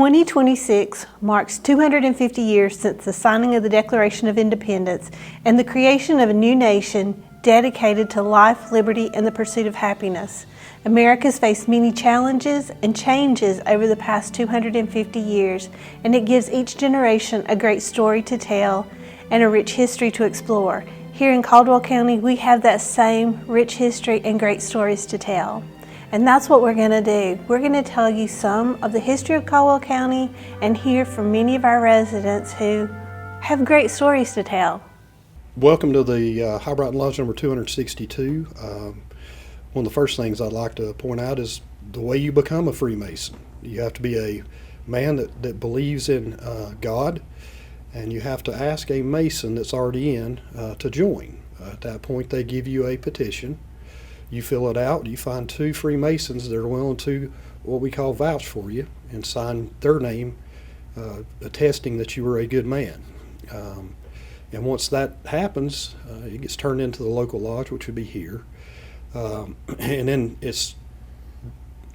2026 marks 250 years since the signing of the Declaration of Independence and the creation of a new nation dedicated to life, liberty, and the pursuit of happiness. America's faced many challenges and changes over the past 250 years, and it gives each generation a great story to tell and a rich history to explore. Here in Caldwell County, we have that same rich history and great stories to tell. And that's what we're going to do. We're going to tell you some of the history of Caldwell County and hear from many of our residents who have great stories to tell. Welcome to the Hibriten Lodge number 262. One of the first things I'd like to point out is the way you become a Freemason. You have to be a man that believes in God, and you have to ask a Mason that's already in to join. At that point, they give you a petition. You fill it out. You find two Freemasons that are willing to, what we call, vouch for you and sign their name, attesting that you were a good man. And once that happens, it gets turned into the local lodge, which would be here. And then it's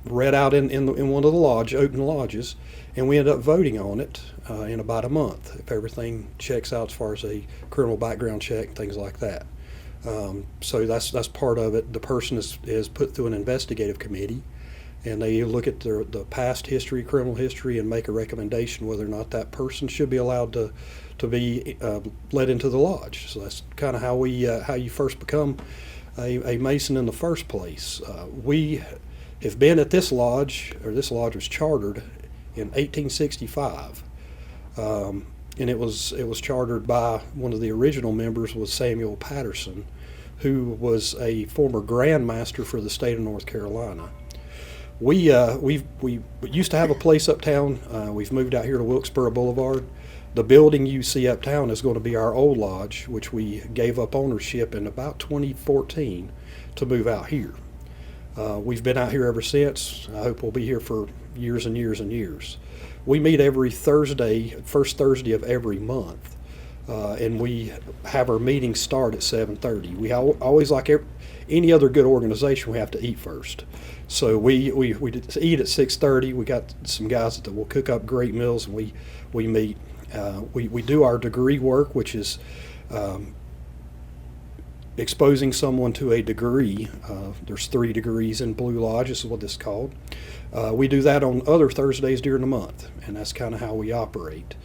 read out in one of the open lodges, and we end up voting on it in about a month if everything checks out as far as a criminal background check and things like that. So that's part of it. The person is put through an investigative committee, and they look at the past history, criminal history, and make a recommendation whether or not that person should be allowed to be let into the lodge. So that's kind of how you first become a Mason in the first place. We have been at this lodge, or this lodge was chartered in 1865. And it was chartered by one of the original members, was Samuel Patterson, who was a former Grand Master for the state of North Carolina. We used to have a place uptown. We've moved out here to Wilkesboro Boulevard. The building you see uptown is going to be our old lodge, which we gave up ownership in about 2014 to move out here. We've been out here ever since. I hope we'll be here for years and years and years. We meet every Thursday, first Thursday of every month, and we have our meetings start at 7:30. We always, like any other good organization, we have to eat first. So we eat at 6:30. We got some guys that will cook up great meals, and we meet. We do our degree work, which is exposing someone to a degree. There's 3 degrees in Blue Lodge, is what this is called. We do that on other Thursdays during the month, and that's kind of how we operate.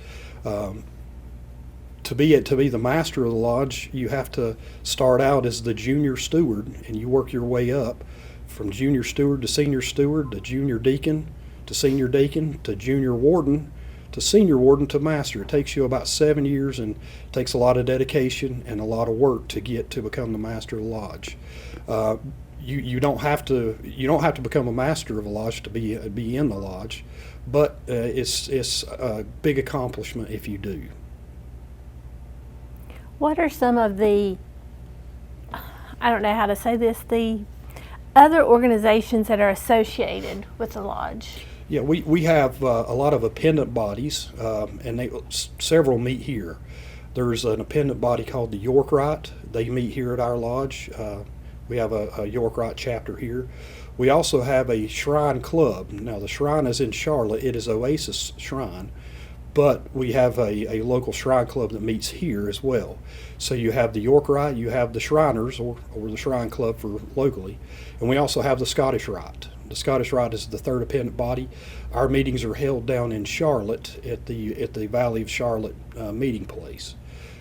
To be the master of the lodge, you have to start out as the junior steward, and you work your way up from junior steward to junior deacon to senior deacon to junior warden to senior warden to master. It takes you about 7 years, and takes a lot of dedication and a lot of work to get to become the master of the lodge. You don't have to become a master of a lodge to be in the lodge, but it's a big accomplishment if you do. What are some of the, I don't know how to say this, the other organizations that are associated with the lodge? Yeah, we have a lot of appendant bodies, and several meet here. There's an appendant body called the Yorkite. They meet here at our lodge. We have a Yorkite chapter here. We also have a Shrine Club. Now, the Shrine is in Charlotte. It is Oasis Shrine, but we have a local Shrine Club that meets here as well. So you have the Yorkite, you have the Shriners, or the Shrine Club for locally, and we also have the Scottish Rite. The Scottish Rite is the third appendant body. Our meetings are held down in Charlotte at the Valley of Charlotte meeting place.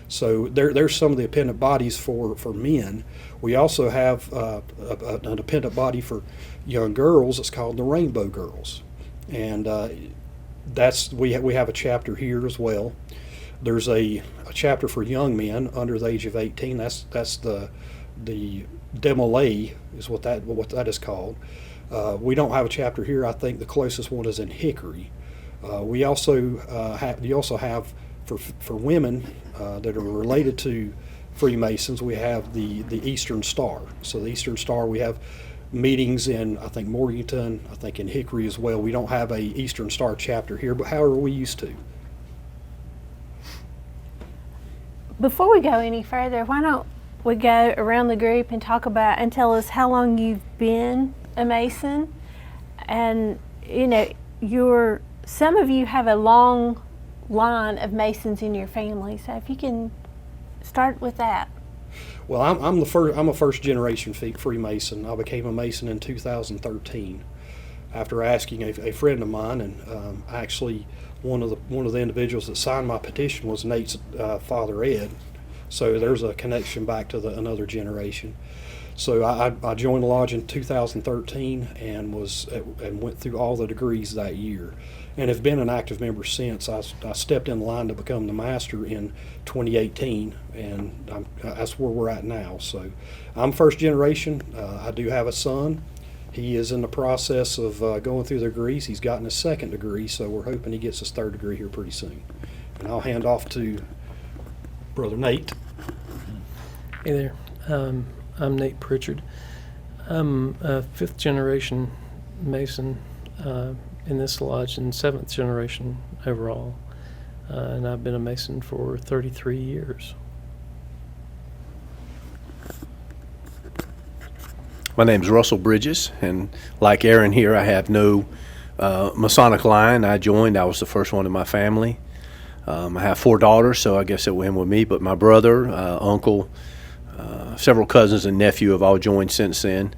So there's some of the appendant bodies for men. We also have an appendant body for young girls. It's called the Rainbow Girls, and we have a chapter here as well. There's a chapter for young men under the age of 18. That's the Demolay is what that is called. We don't have a chapter here. I think the closest one is in Hickory. You also have for women that are related to Freemasons. We have the Eastern Star. So the Eastern Star, we have meetings in, I think, Morganton, I think in Hickory as well. We don't have a Eastern Star chapter here, but however, we used to. Before we go any further, why don't we go around the group and talk about and tell us how long you've been a Mason, and your some of you have a long line of Masons in your family, so if you can start with that. Well, I'm a first generation Freemason. I became a Mason in 2013 after asking a friend of mine, and actually one of the individuals that signed my petition was Nate's father Ed. So there's a connection back to another generation. So I joined the lodge in 2013 and went through all the degrees that year, and have been an active member since. I stepped in line to become the master in 2018, and that's where we're at now. So I'm first generation. I do have a son. He is in the process of going through the degrees. He's gotten his second degree, so we're hoping he gets his third degree here pretty soon. And I'll hand off to Brother Nate. Hey there. I'm Nate Pritchard. I'm a fifth generation Mason in this lodge and seventh generation overall. And I've been a Mason for 33 years. My name is Russell Bridges, and like Aaron here, I have no Masonic line. I was the first one in my family. I have 4 daughters, so I guess it went with me, but my brother, uncle, several cousins and nephew have all joined since then.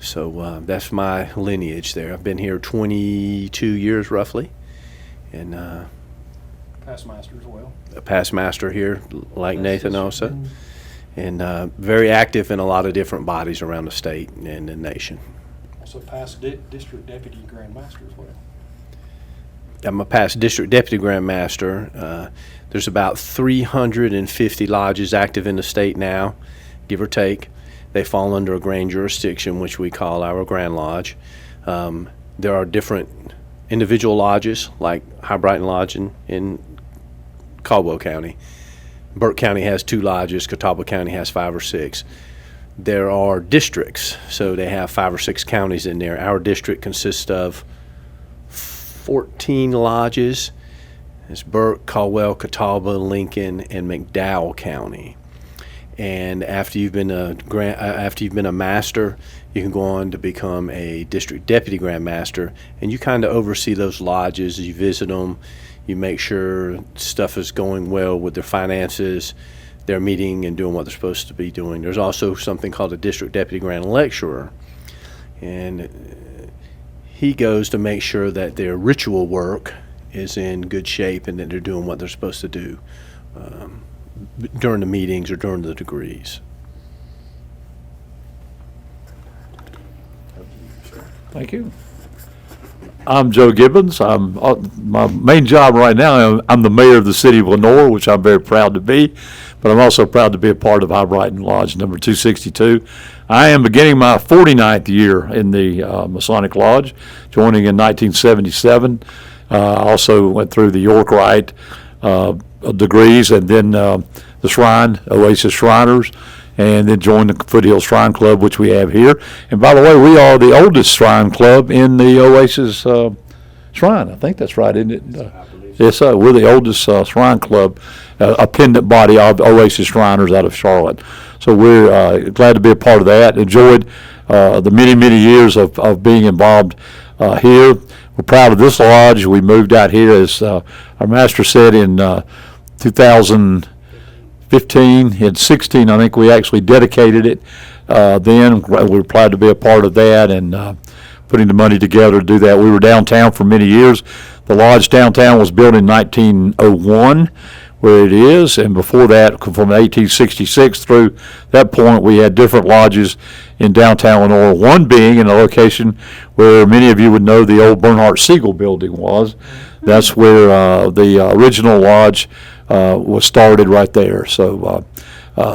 So that's my lineage there. I've been here 22 years roughly, and Past master as well. a past master here, like Nathan also, and very active in a lot of different bodies around the state and the nation. Also past district deputy grand master as well. I'm a past district deputy grand master. There's about 350 lodges active in the state now, give or take. They fall under a grand jurisdiction, which we call our Grand Lodge. There are different individual lodges, like Hibriten Lodge in Caldwell County. Burke County has 2 lodges. Catawba County has 5 or 6. There are districts, so they have 5 or 6 counties in there. Our district consists of 14 lodges. It's Burke, Caldwell, Catawba, Lincoln, and McDowell County. And after you've been a master, you can go on to become a district deputy grand master, and you kind of oversee those lodges. You visit them, you make sure stuff is going well with their finances, they're meeting and doing what they're supposed to be doing. There's also something called a district deputy grand lecturer, and he goes to make sure that their ritual work is in good shape and that they're doing what they're supposed to do during the meetings or during the degrees. Thank you. I'm Joe Gibbons. My main job right now, I'm the mayor of the city of Lenore, which I'm very proud to be, but I'm also proud to be a part of Hibriten Lodge number 262. I am beginning my 49th year in the Masonic Lodge, joining in 1977. I also went through the York Rite degrees, and then the Shrine, Oasis Shriners, and then joined the Foothill Shrine Club, which we have here. And by the way, we are the oldest Shrine Club in the Oasis Shrine. I think that's right, isn't it? Yes, sir. We're the oldest Shrine Club, a pendant body of Oasis Shriners out of Charlotte. So we're glad to be a part of that. Enjoyed the many, many years of being involved here. We're proud of this lodge. We moved out here, as our master said, in 2015. In 16, I think we actually dedicated it. Then we're proud to be a part of that and putting the money together to do that. We were downtown for many years. The lodge downtown was built in 1901, where it is, and before that, from 1866 through that point, we had different lodges in downtown Lenore, one being in a location where many of you would know the old Bernhardt Siegel building was. That's where the original lodge was started, right there. So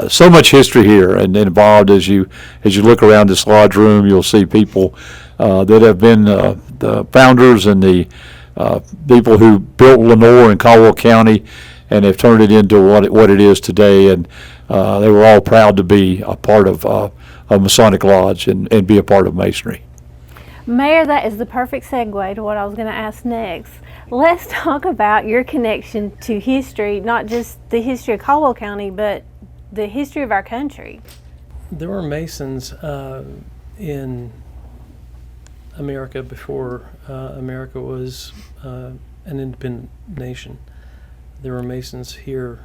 so much history here and involved. As you look around this lodge room, you'll see people that have been the founders and the people who built Lenore and Caldwell County and have turned it into what it is today. And they were all proud to be a part of a Masonic Lodge and be a part of Masonry. Mayor, that is the perfect segue to what I was going to ask next. Let's talk about your connection to history, not just the history of Caldwell County, but the history of our country. There were Masons in America before America was an independent nation. There were Masons here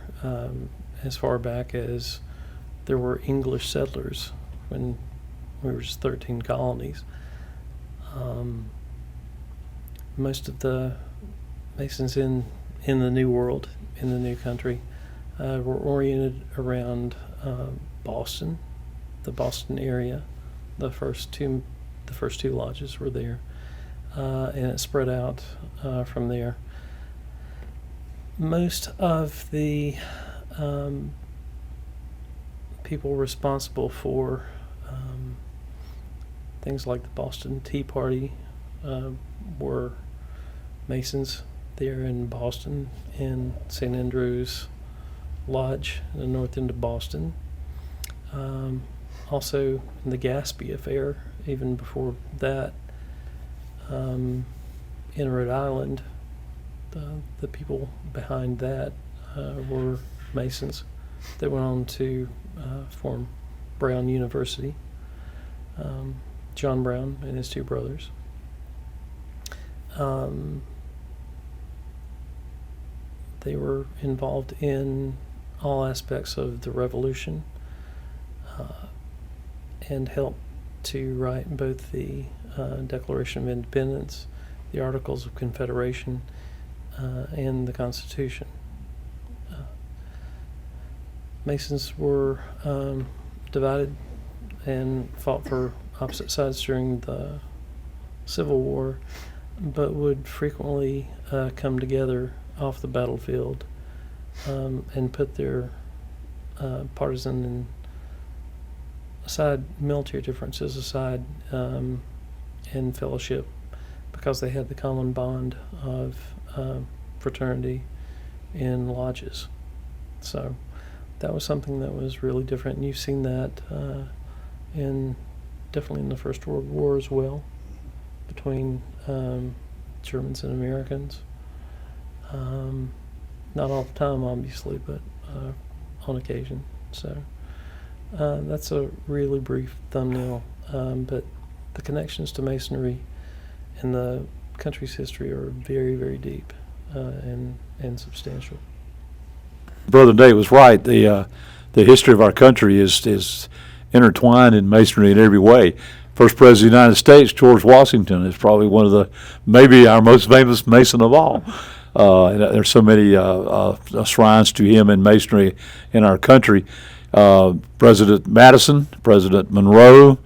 as far back as there were English settlers when we were just 13 colonies. Most of the Masons in the New World, in the new country, were oriented around Boston, the Boston area. The first two lodges were there, and it spread out from there. Most of the people responsible for things like the Boston Tea Party were Masons there in Boston, in St. Andrew's Lodge in the north end of Boston. Also in the Gaspee affair, even before that, in Rhode Island, the people behind that were Masons that went on to form Brown University, John Brown and his two brothers. They were involved in all aspects of the Revolution and helped to write both the Declaration of Independence, the Articles of Confederation, and the Constitution. Masons were divided and fought for opposite sides during the Civil War, but would frequently come together off the battlefield and put their partisan and military differences aside in fellowship, because they had the common bond of fraternity in lodges. So that was something that was really different, and you've seen that definitely in the First World War as well, between Germans and Americans. Not all the time, obviously, but on occasion. So that's a really brief thumbnail, but the connections to Masonry and the country's history are very, very deep and substantial. Brother Dave was right. The history of our country is intertwined in Masonry in every way. First President of the United States, George Washington, is probably one of maybe our most famous Mason of all. And there's so many shrines to him in Masonry in our country. President Madison, President Monroe.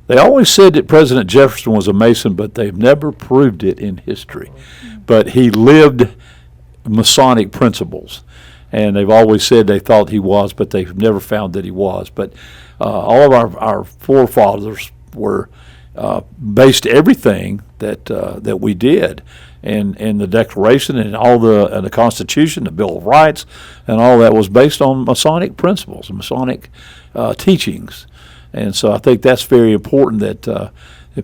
They always said that President Jefferson was a Mason, but they've never proved it in history. But he lived Masonic principles, and they've always said they thought he was, but they've never found that he was. But all of our forefathers were based everything that we did, and the Declaration and all the Constitution, the Bill of Rights, and all that was based on Masonic principles and Masonic teachings. And so I think that's very important that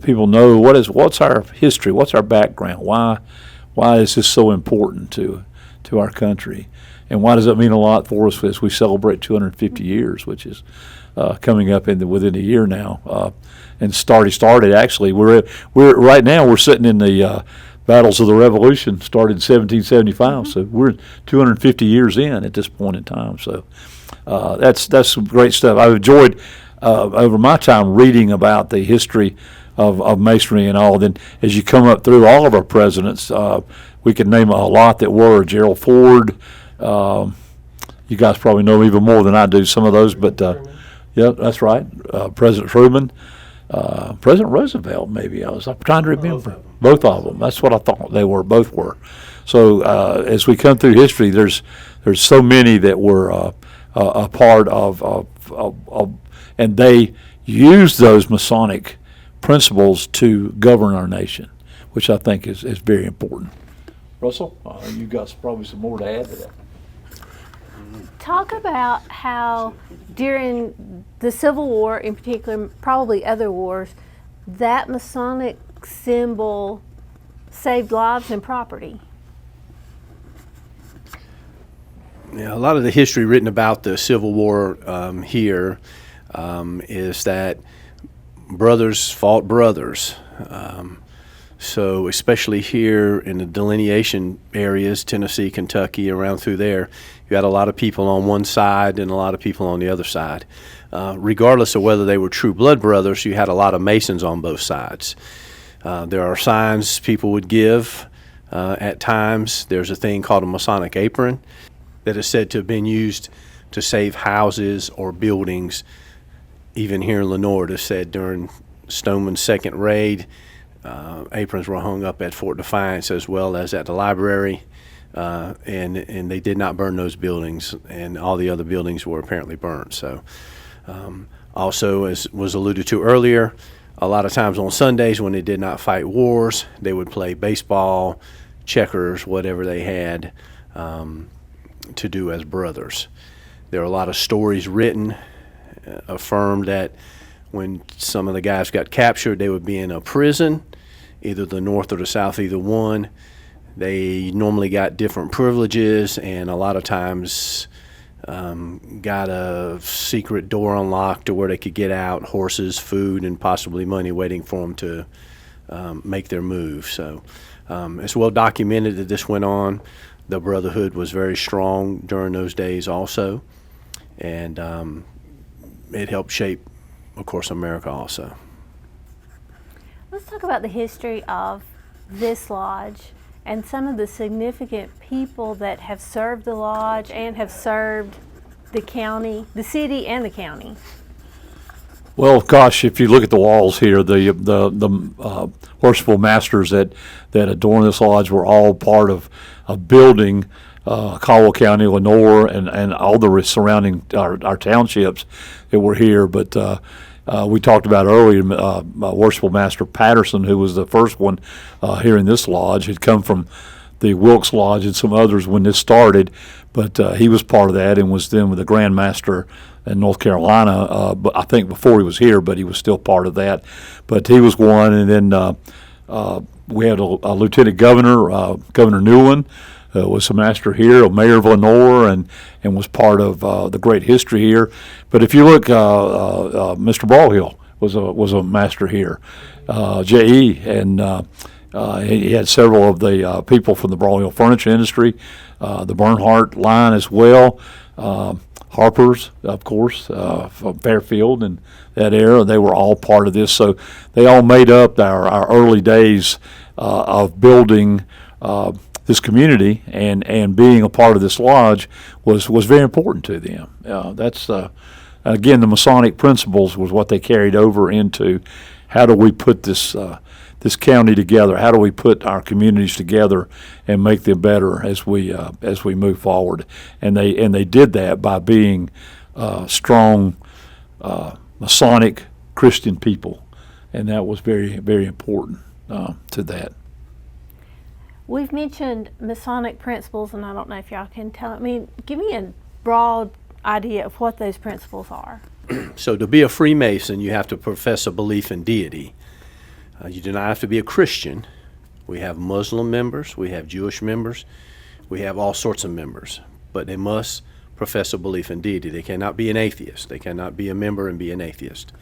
people know what's our history, what's our background, why is this so important to our country, and why does it mean a lot for us as we celebrate 250 years, which is coming up within a year now, and started actually. We're right now we're sitting in the battles of the Revolution, started in 1775, so we're 250 years in at this point in time. So that's some great stuff. I've enjoyed over my time reading about the history of Masonry and all. Then as you come up through all of our presidents, we can name a lot that were Gerald Ford. You guys probably know even more than I do some of those, but yeah, that's right. President Truman, President Roosevelt, maybe. I'm trying to remember. Both of them. That's what I thought they were. Both were. So as we come through history, there's so many that were a part of and they used those Masonic principles to govern our nation, which I think is very important. Russell, you've got probably some more to add to that. Talk about how during the Civil War in particular, probably other wars, that Masonic symbol saved lives and property. Yeah, a lot of the history written about the Civil War here is that brothers fought brothers. So especially here in the delineation areas, Tennessee, Kentucky, around through there, you had a lot of people on one side and a lot of people on the other side. Regardless of whether they were true blood brothers, you had a lot of Masons on both sides. There are signs people would give at times. There's a thing called a Masonic apron that is said to have been used to save houses or buildings. Even here in Lenoir, it is said during Stoneman's second raid, aprons were hung up at Fort Defiance as well as at the library, and they did not burn those buildings, and all the other buildings were apparently burned. So also, as was alluded to earlier, a lot of times on Sundays when they did not fight wars, they would play baseball, checkers, whatever they had to do as brothers. There are a lot of stories written affirmed that when some of the guys got captured, they would be in a prison, either the North or the South, either one. They normally got different privileges, and a lot of times got a secret door unlocked to where they could get out, horses, food, and possibly money waiting for them to make their move. So it's well documented that this went on. The Brotherhood was very strong during those days also, and it helped shape, of course, America also. Let's talk about the history of this lodge and some of the significant people that have served the lodge and have served the county, the city and the county. Well, gosh, if you look at the walls here, the worshipful masters that adorn this lodge were all part of building Caldwell County, Lenoir, and all the surrounding our townships that were here. But we talked about earlier, Worshipful Master Patterson, who was the first one here in this lodge, had come from the Wilkes Lodge and some others when this started, but he was part of that and was then with the Grand Master in North Carolina, but I think before he was here, but he was still part of that. But he was one, and then we had a Lieutenant Governor, Governor Newland, was a master here, a mayor of Lenoir, and was part of the great history here. But if you look, Mr. Broadhill was a master here, J.E., and he had several of the people from the Broadhill furniture industry, the Bernhardt line as well, Harper's, of course, from Fairfield and that era. They were all part of this, so they all made up our early days of building this community, and being a part of this lodge was very important to them. That's again, the Masonic principles was what they carried over into how do we put this county together? How do we put our communities together and make them better as we move forward? And they did that by being strong Masonic Christian people, and that was very, very important to that. We've mentioned Masonic principles, and I don't know if y'all can give me a broad idea of what those principles are. So to be a Freemason, you have to profess a belief in deity. You do not have to be a Christian. We have Muslim members, we have Jewish members, we have all sorts of members, but they must profess a belief in deity. They cannot be an atheist. They cannot be a member and be an atheist.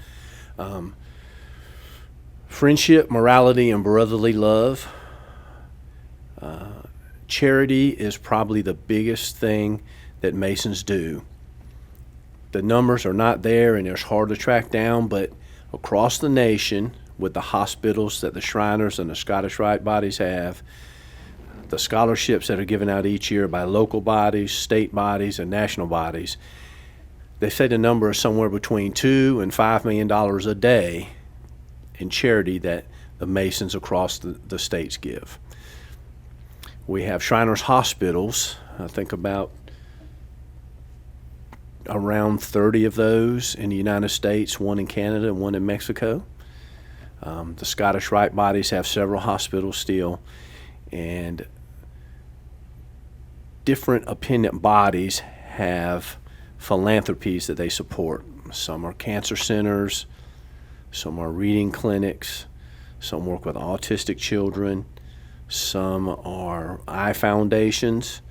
Friendship, morality, and brotherly love. Charity is probably the biggest thing that Masons do. The numbers are not there, and it's hard to track down, but across the nation, with the hospitals that the Shriners and the Scottish Rite bodies have, the scholarships that are given out each year by local bodies, state bodies, and national bodies, they say the number is somewhere between $2 and $5 million a day in charity that the Masons across the states give. We have Shriners hospitals. I think about around 30 of those in the United States, one in Canada and one in Mexico. The Scottish Rite bodies have several hospitals still, and different appendant bodies have philanthropies that they support. Some are cancer centers, some are reading clinics, some work with autistic children, some are eye foundations,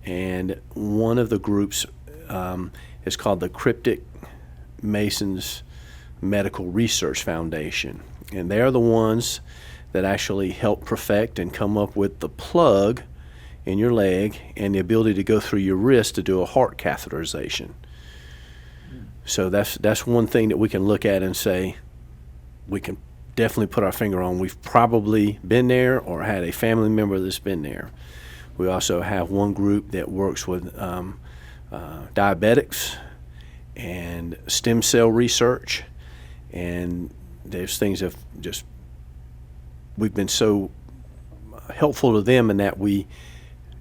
and one of the groups is called the Cryptic Masons Medical Research Foundation. And they're the ones that actually help perfect and come up with the plug in your leg and the ability to go through your wrist to do a heart catheterization. So that's one thing that we can look at and say, we can definitely put our finger on. We've probably been there or had a family member that's been there. We also have one group that works with diabetics and stem cell research, and those things have just, we've been so helpful to them in that we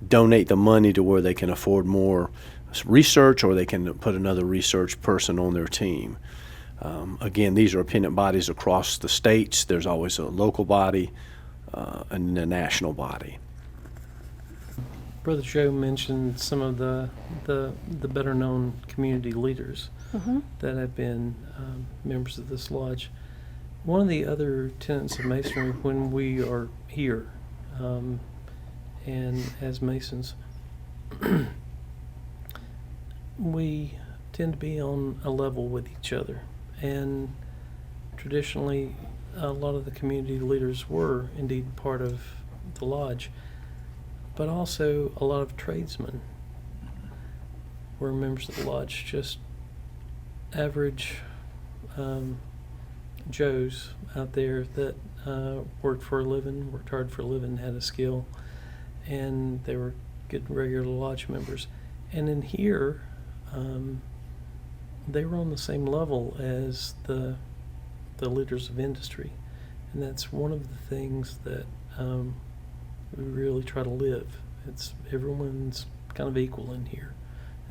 donate the money to where they can afford more research, or they can put another research person on their team. Again, these are appendant bodies across the states. There's always a local body and a national body. Brother Joe mentioned some of the better known community leaders that have been members of this lodge. One of the other tenets of Masonry, when we are here and as Masons, we tend to be on a level with each other. And traditionally, a lot of the community leaders were indeed part of the lodge, but also a lot of tradesmen were members of the lodge, just average Joes out there that worked for a living, worked hard for a living, had a skill, and they were good regular lodge members. And in here, they were on the same level as the leaders of industry, and that's one of the things that we really try to live. It's everyone's kind of equal in here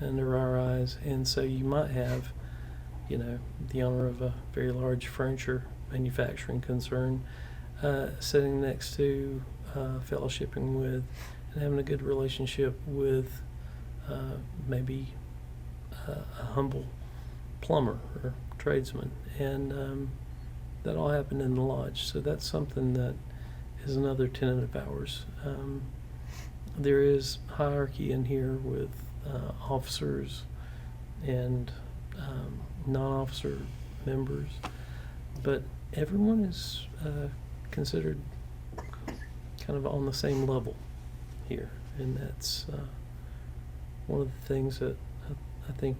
under our eyes, and so you might have, the owner of a very large furniture manufacturing concern sitting next to fellowshipping with and having a good relationship with maybe a humble plumber or tradesman, and that all happened in the lodge. So that's something that is another tenet of ours. There is hierarchy in here with officers and non-officer members, but everyone is considered kind of on the same level here, and that's one of the things that I think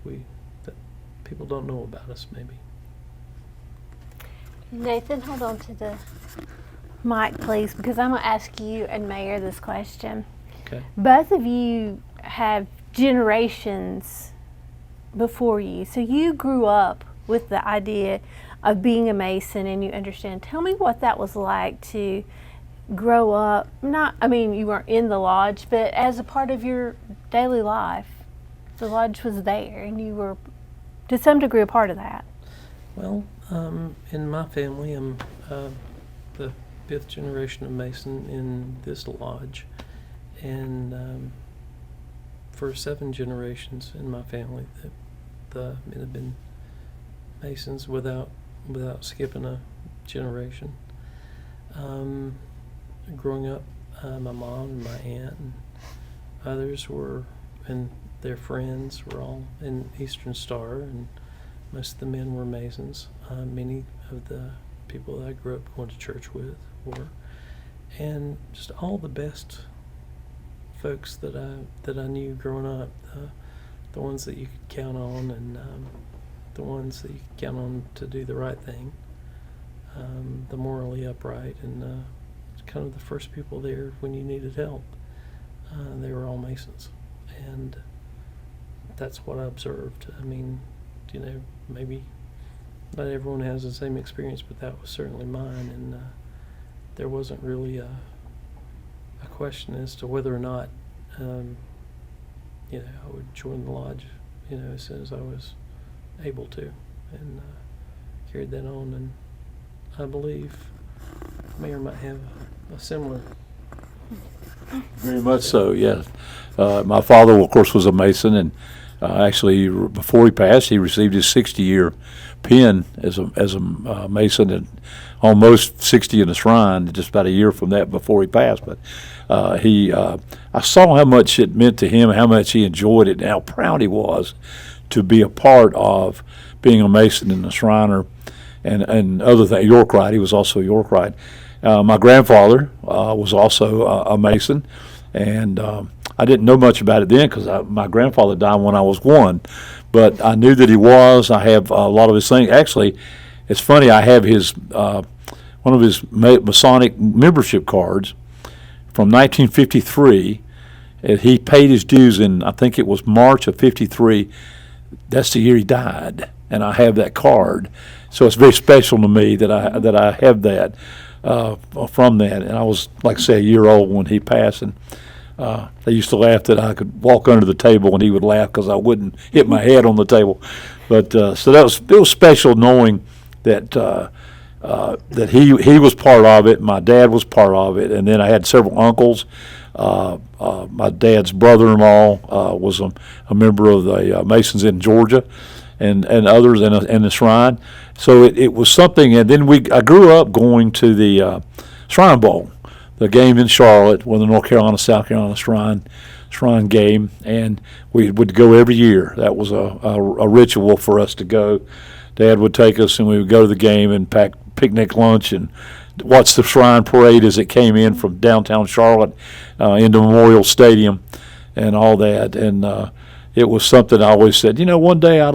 that people don't know about us, maybe. Nathan, hold on to the mic, please, because I'm going to ask you and Mayor this question. Okay. Both of you have generations before you, so you grew up with the idea of being a Mason and you understand. Tell me what that was like to grow up, you weren't in the lodge, but as a part of your daily life. The lodge was there and you were to some degree a part of that. Well, in my family, I'm the 5th generation of Mason in this lodge, and for 7 generations in my family that have been Masons without skipping a generation. Growing up, my mom and my aunt and others and their friends were all in Eastern Star, and most of the men were Masons. Many of the people that I grew up going to church with were, and just all the best folks that I knew growing up, the ones that you could count on, and the ones that you could count on to do the right thing, the morally upright, and kind of the first people there when you needed help. They were all Masons, and that's what I observed. Maybe not everyone has the same experience, but that was certainly mine, and there wasn't really a question as to whether or not I would join the lodge as soon as I was able to, and carried that on. And I believe Mayor might have a similar. Very much so, yes. My father, of course, was a Mason, and actually, before he passed, he received his 60-year pin as a Mason, and almost 60 in the shrine, just about a year from that before he passed. But I saw how much it meant to him, how much he enjoyed it, and how proud he was to be a part of being a Mason and a Shriner. and other things. Yorkite, he was also a Yorkite. My grandfather was also a Mason, and I didn't know much about it then because my grandfather died when I was 1, but I knew that he was. I have a lot of his things. Actually, it's funny. I have his one of his Masonic membership cards from 1953. He paid his dues in, I think it was March of '53. That's the year he died, and I have that card. So it's very special to me that I have that from that. And I was, like I say, a year old when he passed, and they used to laugh that I could walk under the table and he would laugh because I wouldn't hit my head on the table. But so it was special knowing that that he was part of it. My dad was part of it, and then I had several uncles. My dad's brother-in-law was a member of the Masons in Georgia, and others in the Shrine. So it was something. And then I grew up going to the Shrine Bowl, the game in Charlotte, with the North Carolina South Carolina Shrine game, and we would go every year. That was a ritual for us to go. Dad would take us, and we would go to the game and pack picnic lunch and watch the Shrine Parade as it came in from downtown Charlotte into Memorial Stadium and all that. And it was something I always said, one day I'd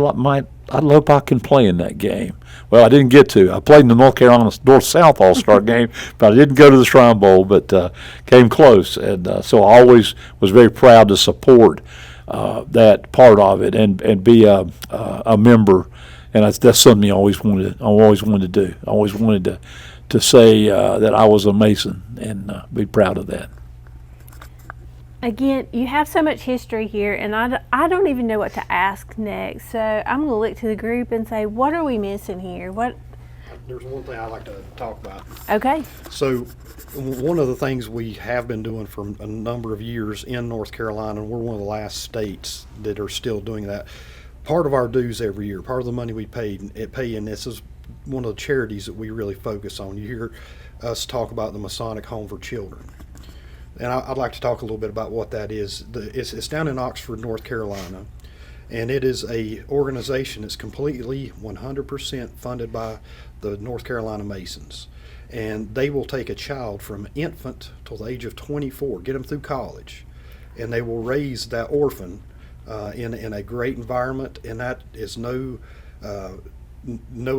hope I can play in that game. Well, I didn't get to. I played in the North Carolina North-South All-Star game, but I didn't go to the Shrine Bowl, but came close. And so I always was very proud to support that part of it and be a member. And that's something I always wanted to do. I always wanted to say that I was a Mason and be proud of that. Again, you have so much history here, and I don't even know what to ask next. So I'm going to look to the group and say, what are we missing here? There's one thing I'd like to talk about. Okay. So one of the things we have been doing for a number of years in North Carolina, and we're one of the last states that are still doing that, part of our dues every year, part of the money we pay, and this is one of the charities that we really focus on. You hear us talk about the Masonic Home for Children. And I'd like to talk a little bit about what that is. It's down in Oxford, North Carolina, and it is a organization that's completely 100% funded by the North Carolina Masons. And they will take a child from infant till the age of 24, get them through college, and they will raise that orphan in a great environment, and that is no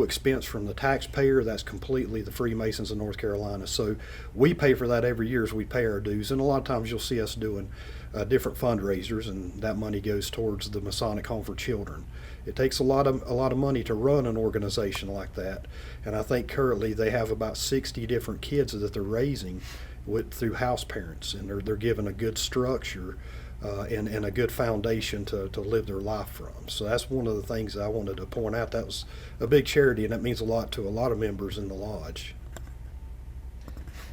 expense from the taxpayer. That's completely the Freemasons of North Carolina. So we pay for that every year as we pay our dues, and a lot of times you'll see us doing different fundraisers, and that money goes towards the Masonic Home for Children. It takes a lot of money to run an organization like that, and I think currently they have about 60 different kids that they're raising through house parents, and they're given a good structure and a good foundation to live their life from. So that's one of the things that I wanted to point out. That was a big charity, and that means a lot to a lot of members in the lodge.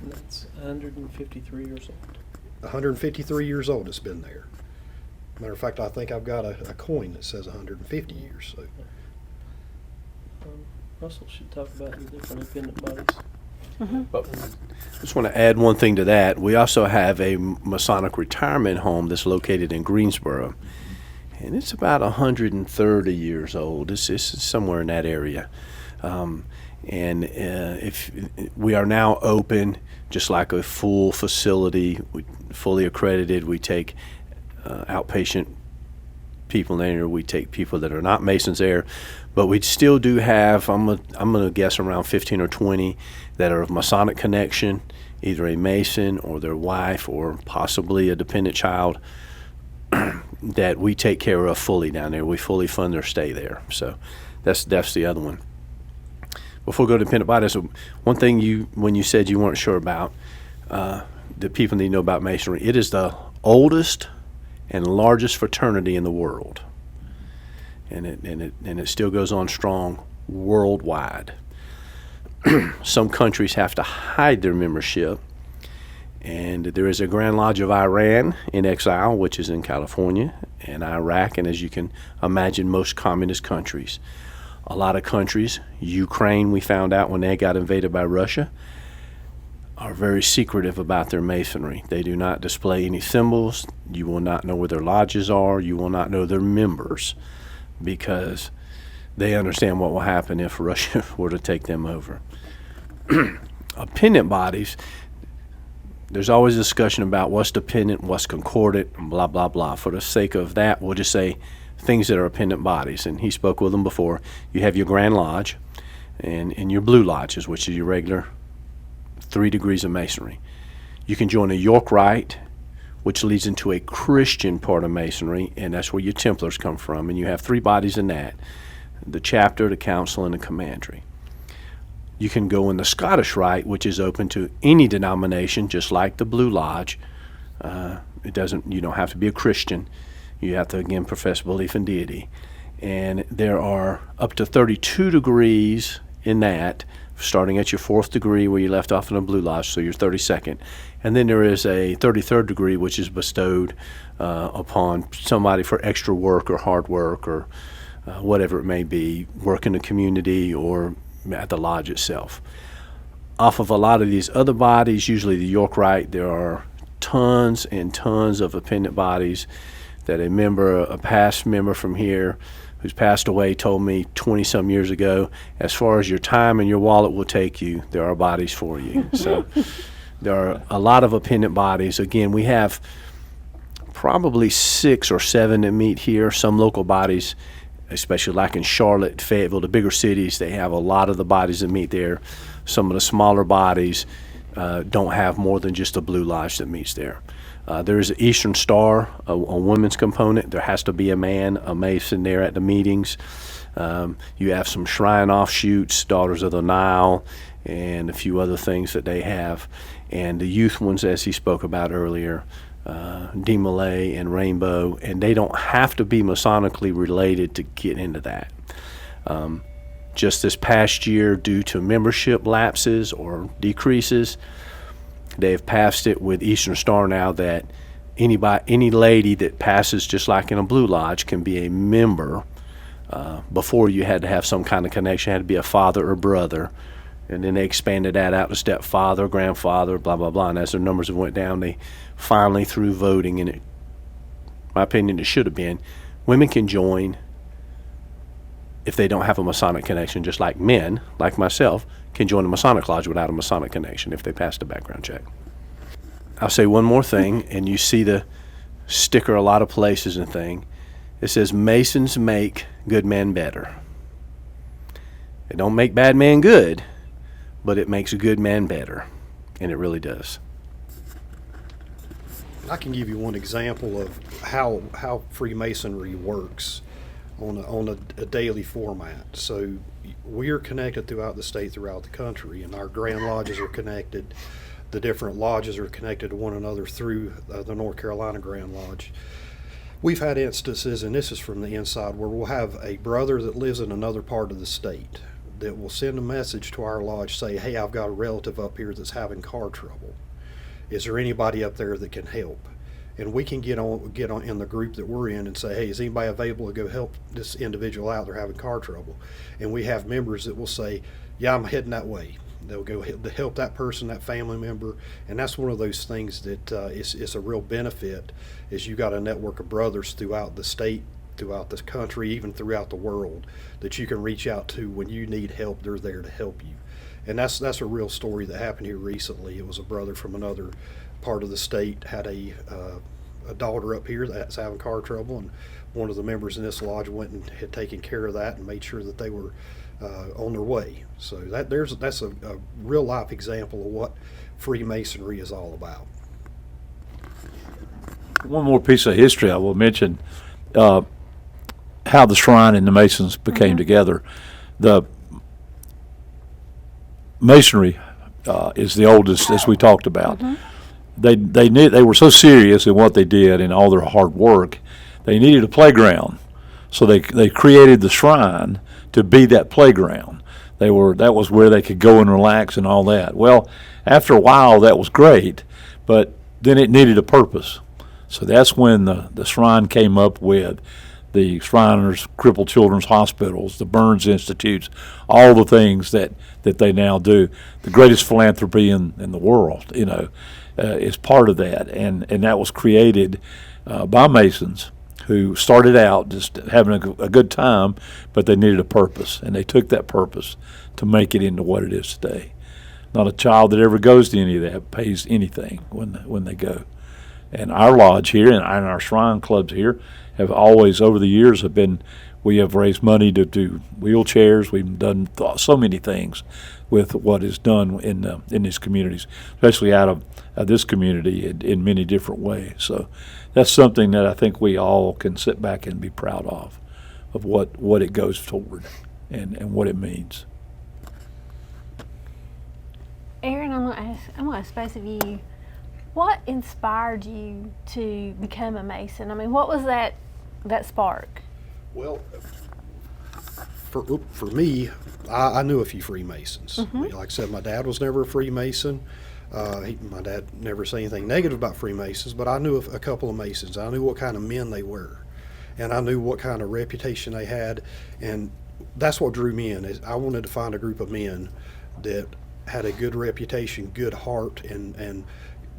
And that's 153 years old. 153 years old it's been there. Matter of fact, I think I've got a coin that says 150 years. So Russell should talk about the different independent bodies. Mm-hmm. But I just want to add one thing to that. We also have a Masonic retirement home that's located in Greensboro, and it's about 130 years old. It's somewhere in that area. If we are now open, just like a full facility, fully accredited. We take outpatient people there. We take people that are not Masons there, but we still do have, I'm gonna guess, around 15 or 20 that are of Masonic connection, either a Mason or their wife or possibly a dependent child that we take care of fully down there. We fully fund their stay there. So that's the other one. Before we go to dependent bodies, one thing when you said you weren't sure about, the people need to know about Masonry. It is the oldest and largest fraternity in the world, and it still goes on strong worldwide. Some countries have to hide their membership, and there is a Grand Lodge of Iran in exile, which is in California, and Iraq, and as you can imagine, most communist countries. A lot of countries, Ukraine, we found out when they got invaded by Russia, are very secretive about their Masonry. They do not display any symbols. You will not know where their lodges are. You will not know their members, because they understand what will happen if Russia were to take them over. Appendant bodies, there's always a discussion about what's dependent, what's concordant, and blah, blah, blah. For the sake of that, we'll just say things that are appendant bodies. And he spoke with them before. You have your Grand Lodge and your Blue Lodges, which is your regular 3 degrees of Masonry. You can join a York Rite, which leads into a Christian part of Masonry, and that's where your Templars come from. And you have 3 bodies in that: the chapter, the council, and the commandery. You can go in the Scottish Rite, which is open to any denomination, just like the Blue Lodge. You don't have to be a Christian. You have to, again, profess belief in deity. And there are up to 32 degrees in that, starting at your 4th degree where you left off in the Blue Lodge, so your 32nd. And then there is a 33rd degree, which is bestowed upon somebody for extra work or hard work or whatever it may be, work in the community or at the lodge itself. Off of a lot of these other bodies, usually the York Rite, there are tons and tons of appendant bodies that a past member from here who's passed away told me 20-some years ago, as far as your time and your wallet will take you, there are bodies for you. So there are a lot of appendant bodies. Again, we have probably 6 or 7 that meet here. Some local bodies, especially like in Charlotte, Fayetteville, the bigger cities, they have a lot of the bodies that meet there. Some of the smaller bodies don't have more than just a Blue Lodge that meets there. There is an Eastern Star, a women's component. There has to be a man, a Mason there at the meetings. You have some shrine offshoots, Daughters of the Nile, and a few other things that they have. And the youth ones, as he spoke about earlier, DeMolay and Rainbow, and they don't have to be Masonically related to get into that. Just this past year, due to membership lapses or decreases, they've passed it with Eastern Star now that any lady that passes just like in a Blue Lodge can be a member. Before you had to have some kind of connection, had to be a father or brother. And then they expanded that out to stepfather, grandfather, blah, blah, blah. And as their numbers have went down, they finally, through voting, and in my opinion, it should have been, women can join if they don't have a Masonic connection, just like men, like myself, can join a Masonic lodge without a Masonic connection if they pass the background check. I'll say one more thing, and you see the sticker a lot of places and thing. It says, Masons make good men better. It don't make bad men good, but it makes a good man better, and it really does. I can give you one example of how Freemasonry works on a daily format. So we are connected throughout the state, throughout the country, and our Grand Lodges are connected. The different lodges are connected to one another through the North Carolina Grand Lodge. We've had instances, and this is from the inside, where we'll have a brother that lives in another part of the state that will send a message to our lodge, say, hey, I've got a relative up here that's having car trouble. Is there anybody up there that can help? And we can get on in the group that we're in and say, hey, is anybody available to go help this individual out? They're having car trouble. And we have members that will say, yeah, I'm heading that way. They'll go help that person, that family member. And that's one of those things that is a real benefit, is you got a network of brothers throughout the state, throughout the country, even throughout the world, that you can reach out to when you need help. They're there to help you. And that's a real story that happened here recently. It was a brother from another part of the state had a daughter up here that's having car trouble, and one of the members in this lodge went and had taken care of that and made sure that they were on their way. So that's a real life example of what Freemasonry is all about. One more piece of history I will mention, how the Shrine and the Masons became together. The Masonry is the oldest, as we talked about. They were so serious in what they did and all their hard work, they needed a playground. So they created the Shrine to be that playground. That was where they could go and relax and all that. Well, after a while that was great, but then it needed a purpose. So that's when the Shrine came up with the Shriners, Crippled Children's Hospitals, the Burns Institutes, all the things that they now do. The greatest philanthropy in the world, is part of that. And that was created by Masons who started out just having a good time, but they needed a purpose, and they took that purpose to make it into what it is today. Not a child that ever goes to any of that pays anything when they go. And our lodge here and our shrine clubs here have always, over the years, we have raised money to do wheelchairs. We've done so many things with what is done in these communities, especially out of this community in many different ways. So that's something that I think we all can sit back and be proud of what it goes toward and what it means. Aaron, I'm going to ask both of you, what inspired you to become a Mason? I mean, what was that spark? Well, for me, I knew a few Freemasons. Like I said, my dad was never a Freemason. My dad never said anything negative about Freemasons, but I knew a couple of Masons. I knew what kind of men they were, and I knew what kind of reputation they had, and that's what drew me in. Is I wanted to find a group of men that had a good reputation, good heart, and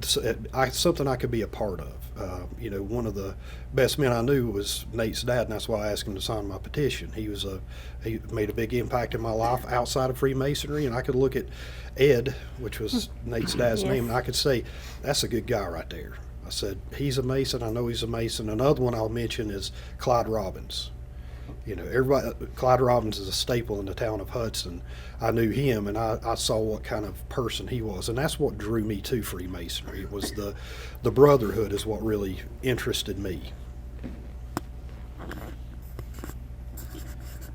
something I could be a part of. One of the best men I knew was Nate's dad, and that's why I asked him to sign my petition. He made a big impact in my life outside of Freemasonry, and I could look at Ed, which was Nate's dad's name, and I could say, that's a good guy right there. I said, he's a Mason. I know he's a Mason. Another one I'll mention is Clyde Robbins. Clyde Robbins is a staple in the town of Hudson. I knew him, and I saw what kind of person he was, and that's what drew me to Freemasonry. It was the brotherhood is what really interested me.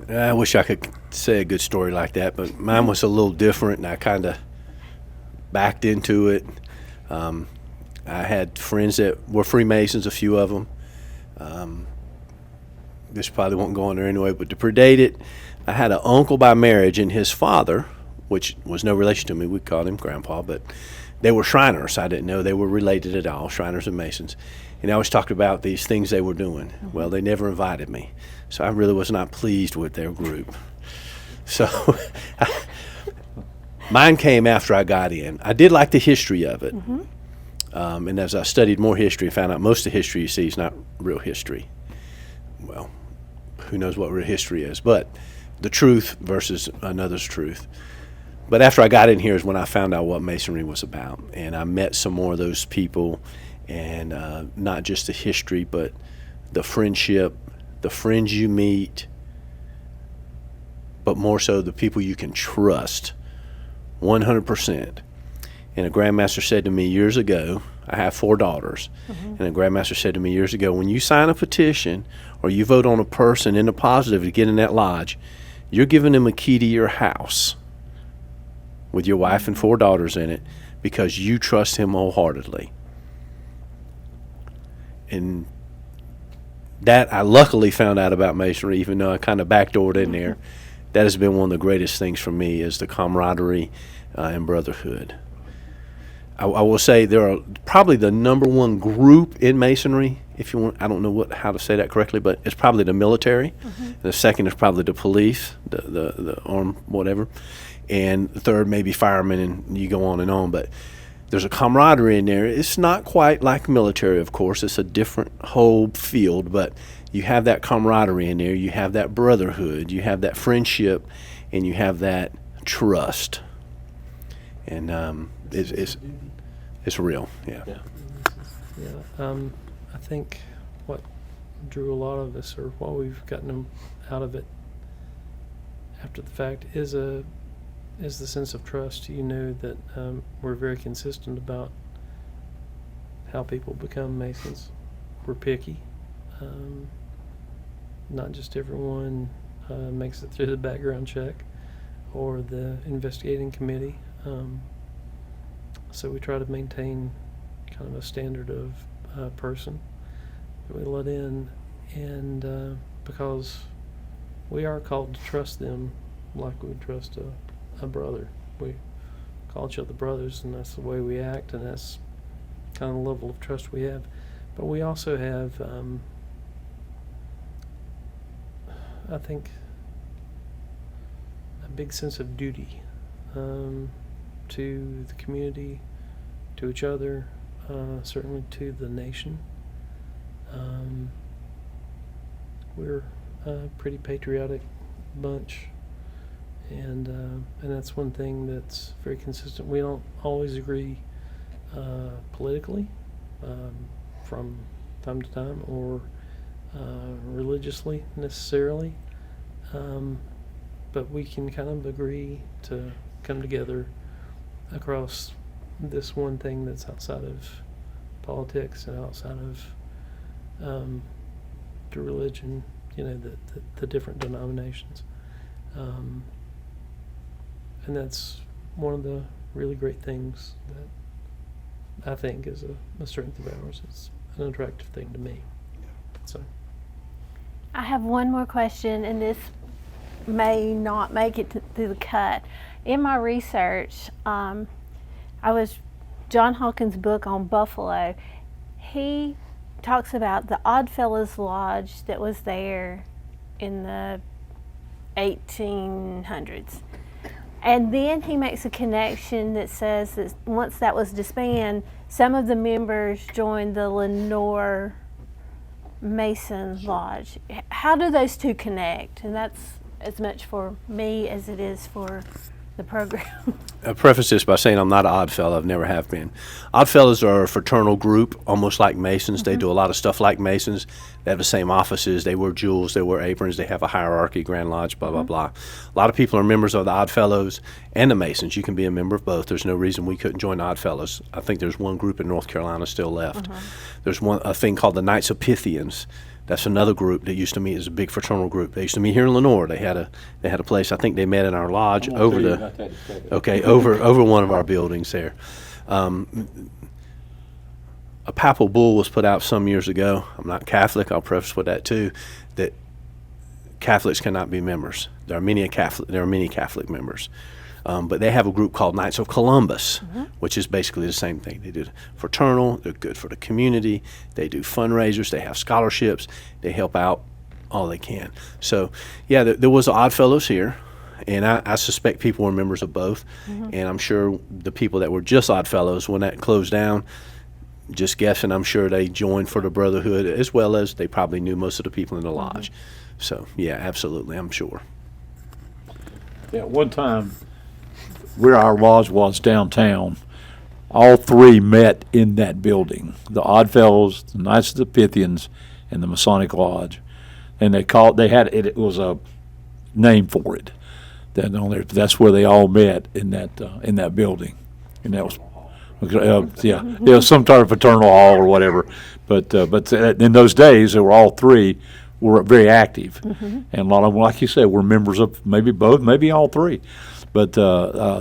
I wish I could say a good story like that, but mine was a little different, and I kind of backed into it. I had friends that were Freemasons, a few of them. This probably won't go on there anyway, but to predate it, I had an uncle by marriage, and his father, which was no relation to me, we called him Grandpa, but they were Shriners. I didn't know they were related at all, Shriners and Masons. And I always talked about these things they were doing. Well, they never invited me, so I really was not pleased with their group. So mine came after I got in. I did like the history of it. And as I studied more history, I found out most of the history you see is not real history. Well, who knows what real history is, but the truth versus another's truth. But after I got in here is when I found out what Masonry was about, and I met some more of those people, and not just the history, but the friendship, the friends you meet, but more so the people you can trust 100%. And a Grandmaster said to me years ago, I have 4 daughters, and a Grandmaster said to me years ago, when you sign a petition or you vote on a person in the positive to get in that lodge, you're giving them a key to your house with your wife and 4 daughters in it because you trust him wholeheartedly. And that I luckily found out about Masonry, even though I kind of backdoored in there. That has been one of the greatest things for me is the camaraderie and brotherhood. I will say there are probably the number one group in Masonry, if you want, I don't know how to say that correctly, but it's probably the military. And the second is probably the police, the armed whatever. And the third maybe firemen, and you go on. But there's a camaraderie in there. It's not quite like military, of course. It's a different whole field, but you have that camaraderie in there. You have that brotherhood. You have that friendship, and you have that trust. And it's real, yeah. I think what drew a lot of us, or what we've gotten them out of it after the fact, is the sense of trust. You know that we're very consistent about how people become Masons. We're picky. Not just everyone makes it through the background check or the investigating committee. So we try to maintain kind of a standard of person that we let in, and because we are called to trust them like we would trust a brother. We call each other brothers, and that's the way we act, and that's kind of the level of trust we have. But we also have, I think, a big sense of duty to the community, to each other, certainly to the nation. we're a pretty patriotic bunch, and that's one thing that's very consistent. We don't always agree politically from time to time, or religiously necessarily, but we can kind of agree to come together across this one thing that's outside of politics and outside of the religion, the different denominations. And that's one of the really great things that I think is a strength of ours. It's an attractive thing to me. So I have one more question, and this may not make it to the cut. In my research, I was John Hawkins' book on Buffalo. He talks about the Oddfellows Lodge that was there in the 1800s. And then he makes a connection that says that once that was disbanded, some of the members joined the Lenore Mason Lodge. How do those two connect? And that's as much for me as it is for the program. I preface this by saying I'm not an odd fellow. I've never have been. Odd fellows are a fraternal group, almost like Masons. They do a lot of stuff like Masons. They have the same offices. They wear jewels. They wear aprons. They have a hierarchy, Grand Lodge, blah, blah, blah. A lot of people are members of the Odd Fellows and the Masons. You can be a member of both. There's no reason we couldn't join the Odd Fellows. I think there's one group in North Carolina still left. There's a thing called the Knights of Pythians. That's another group that used to meet as a big fraternal group. They used to meet here in Lenore. They had a place. I think they met in our lodge over one of our buildings there. A papal bull was put out some years ago. I'm not Catholic. I'll preface with that too. That Catholics cannot be members. There are many Catholic members. But they have a group called Knights of Columbus, which is basically the same thing. They do fraternal, they're good for the community, they do fundraisers, they have scholarships, they help out all they can. So, yeah, there was Odd Fellows here, and I suspect people were members of both, and I'm sure the people that were just Odd Fellows, when that closed down, just guessing, I'm sure they joined for the Brotherhood, as well as they probably knew most of the people in the lodge. So, yeah, absolutely, I'm sure. Yeah, one time, where our lodge was downtown, all three met in that building. The Oddfellows, the Knights of the Pythians, and the Masonic Lodge. And it was a name for it. That's where they all met in that building. And that was some type of fraternal hall or whatever. But in those days, they were all three were very active. And a lot of them, like you said, were members of maybe both, maybe all three. But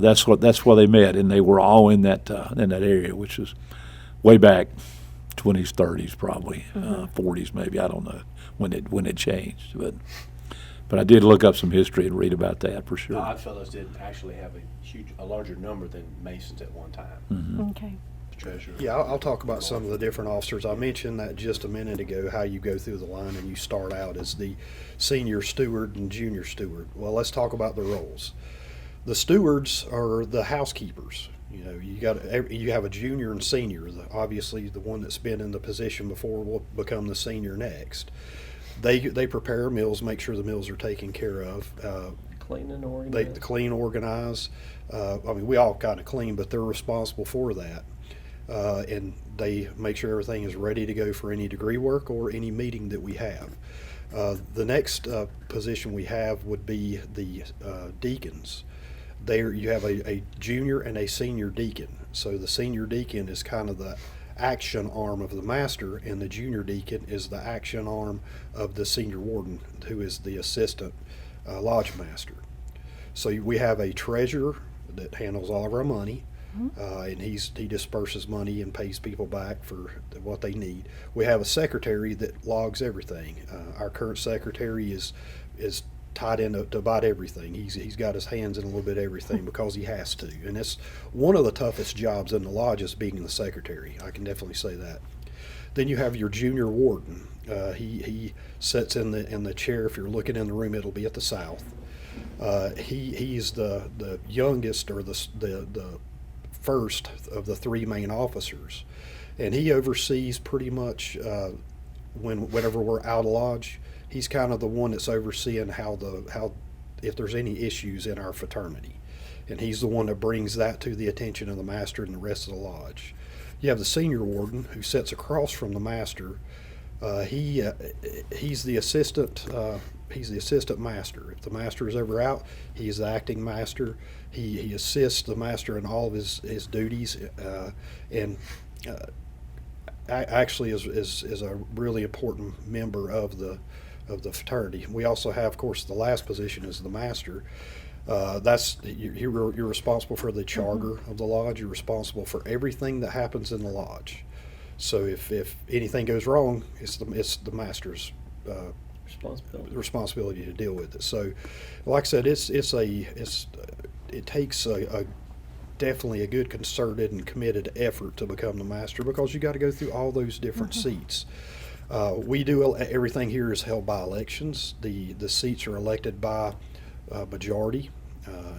that's where they met, and they were all in that area, which was way back 20s, 30s, probably 40s, maybe. I don't know when it changed, but I did look up some history and read about that for sure. The Oddfellows did actually have a larger number than Masons at one time. Okay. Treasurer. Yeah, I'll talk about some of the different officers. I mentioned that just a minute ago, how you go through the line and you start out as the senior steward and junior steward. Well, let's talk about the roles. The stewards are the housekeepers. You have a junior and senior. Obviously, the one that's been in the position before will become the senior next. They prepare meals, make sure the meals are taken care of. clean and organized. They clean, organize. We all kind of clean, but they're responsible for that. And they make sure everything is ready to go for any degree work or any meeting that we have. The next position we have would be the deacons. There you have a junior and a senior deacon. So the senior deacon is kind of the action arm of the master, and the junior deacon is the action arm of the senior warden, who is the assistant lodge master. So we have a treasurer that handles all of our money, and he disperses money and pays people back for what they need. We have a secretary that logs everything. Our current secretary is tied into about everything. He's got his hands in a little bit of everything because he has to, and it's one of the toughest jobs in the lodge is being the secretary. I can definitely say that. Then you have your junior warden. He sits in the chair. If you're looking in the room, it'll be at the south. He's the youngest, or the first of the three main officers, and he oversees pretty much whenever we're out of lodge. he's kind of the one that's overseeing how if there's any issues in our fraternity. And he's the one that brings that to the attention of the master and the rest of the lodge. You have the senior warden who sits across from the master. He's the assistant. He's the assistant master. If the master is ever out, he's the acting master. He assists the master in all of his duties, and actually is a really important member of the fraternity. We also have, of course, the last position is the master. That's you're responsible for the charter of the lodge. You're responsible for everything that happens in the lodge. So if anything goes wrong, it's the master's responsibility to deal with it. So, like I said, it takes definitely a good concerted and committed effort to become the master, because you got to go through all those different seats. We do everything here is held by elections. The seats are elected by majority,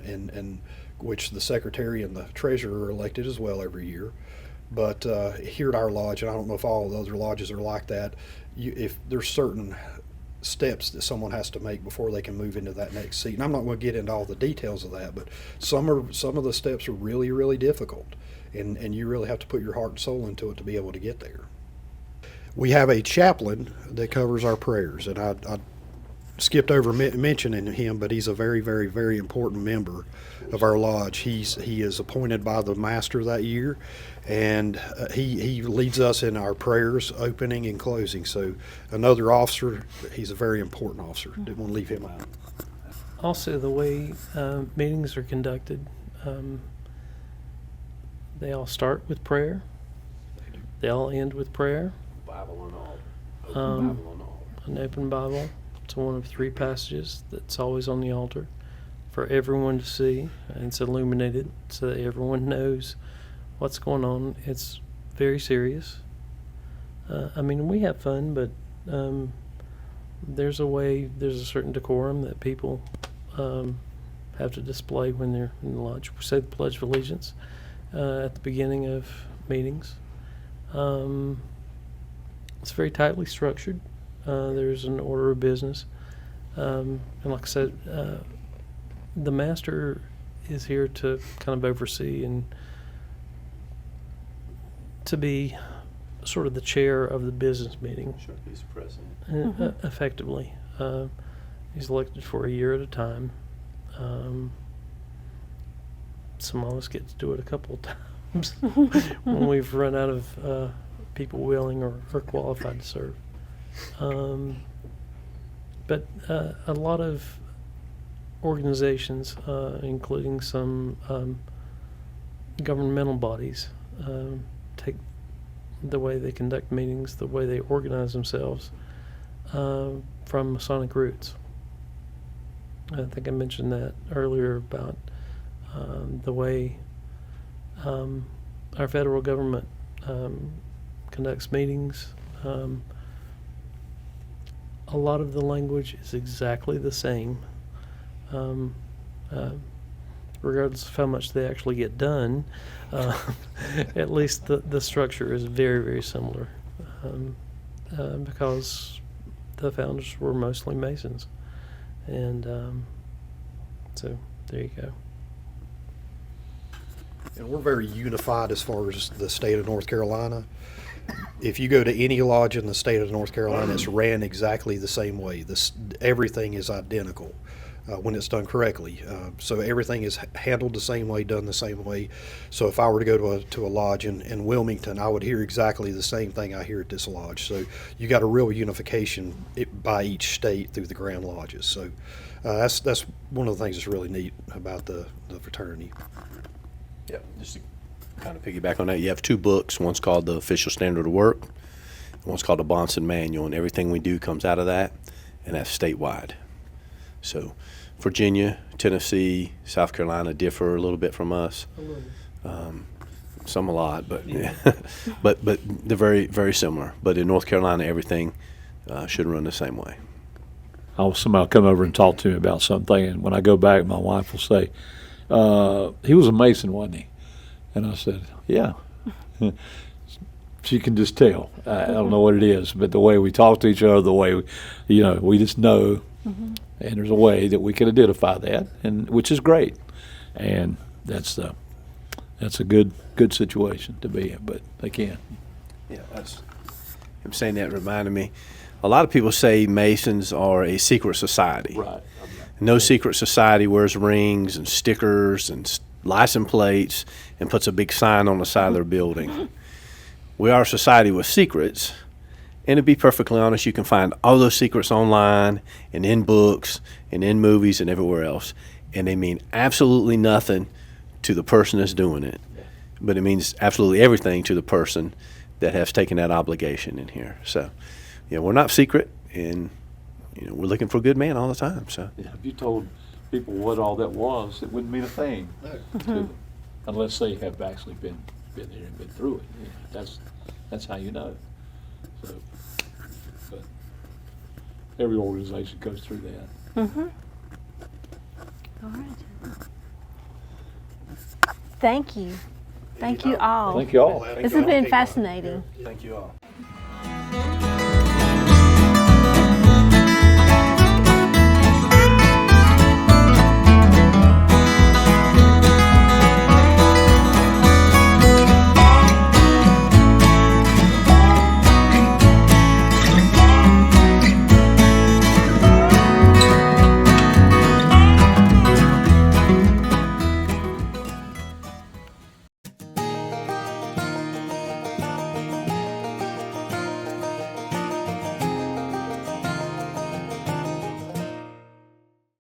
and which the secretary and the treasurer are elected as well every year. But here at our lodge, and I don't know if all the other lodges are like that, if there's certain steps that someone has to make before they can move into that next seat. And I'm not going to get into all the details of that, but some of the steps are really, really difficult, and you really have to put your heart and soul into it to be able to get there. We have a chaplain that covers our prayers, and I skipped over mentioning him, but he's a very, very, very important member of our lodge. He is appointed by the master that year, and he leads us in our prayers, opening and closing. So another officer, he's a very important officer. Didn't want to leave him out. Also, the way meetings are conducted, they all start with prayer. They all end with prayer. Bible and all. Bible and all. An open Bible. It's one of 3 passages that's always on the altar for everyone to see, and it's illuminated so that everyone knows what's going on. It's very serious. I mean, we have fun, but there's a certain decorum that people have to display when they're in the lodge. We say the Pledge of Allegiance at the beginning of meetings. It's very tightly structured. There's an order of business. And like I said, the master is here to kind of oversee and to be sort of the chair of the business meeting. Sure, he's president. Effectively. He's elected for a year at a time. Some of us get to do it a couple of times when we've run out of people willing or qualified to serve. But a lot of organizations, including some governmental bodies, take the way they conduct meetings, the way they organize themselves, from Masonic roots. I think I mentioned that earlier about the way our federal government conducts meetings. A lot of the language is exactly the same, regardless of how much they actually get done. At least the structure is very, very similar, because the founders were mostly Masons. And so there you go. And we're very unified as far as the state of North Carolina. If you go to any lodge in the state of North Carolina, it's ran exactly the same way. Everything is identical when it's done correctly. So everything is handled the same way, done the same way. So if I were to go to a lodge in Wilmington, I would hear exactly the same thing I hear at this lodge. So you got a real unification by each state through the Grand Lodges. So that's one of the things that's really neat about the fraternity. Yeah, just to kind of piggyback on that, you have 2 books. One's called The Official Standard of Work, and one's called the Bonson Manual, and everything we do comes out of that, and that's statewide. So Virginia, Tennessee, South Carolina differ a little bit from us. Some a lot, but yeah. but they're very, very similar. But in North Carolina, everything should run the same way. Somebody will come over and talk to me about something, and when I go back, my wife will say, he was a Mason, wasn't he? And I said, yeah. she can just tell. I don't know what it is, but the way we talk to each other, the way, we just know. And there's a way that we can identify that, and which is great. And that's a good situation to be in, but they can. Yeah, I'm saying that reminded me. A lot of people say Masons are a secret society. Right. No secret society wears rings and stickers and license plates and puts a big sign on the side of their building. We are a society with secrets, and to be perfectly honest, you can find all those secrets online and in books and in movies and everywhere else, and they mean absolutely nothing to the person that's doing it, but it means absolutely everything to the person that has taken that obligation in here. So, we're not secret, and we're looking for a good man all the time. So, Yeah, if you told people what all that was, it wouldn't mean a thing to them, unless they have actually been there and been through it. That's how you know. So, but every organization goes through that. All right. Thank you. Thank you all. Thank you all. This has been fascinating. thank you all.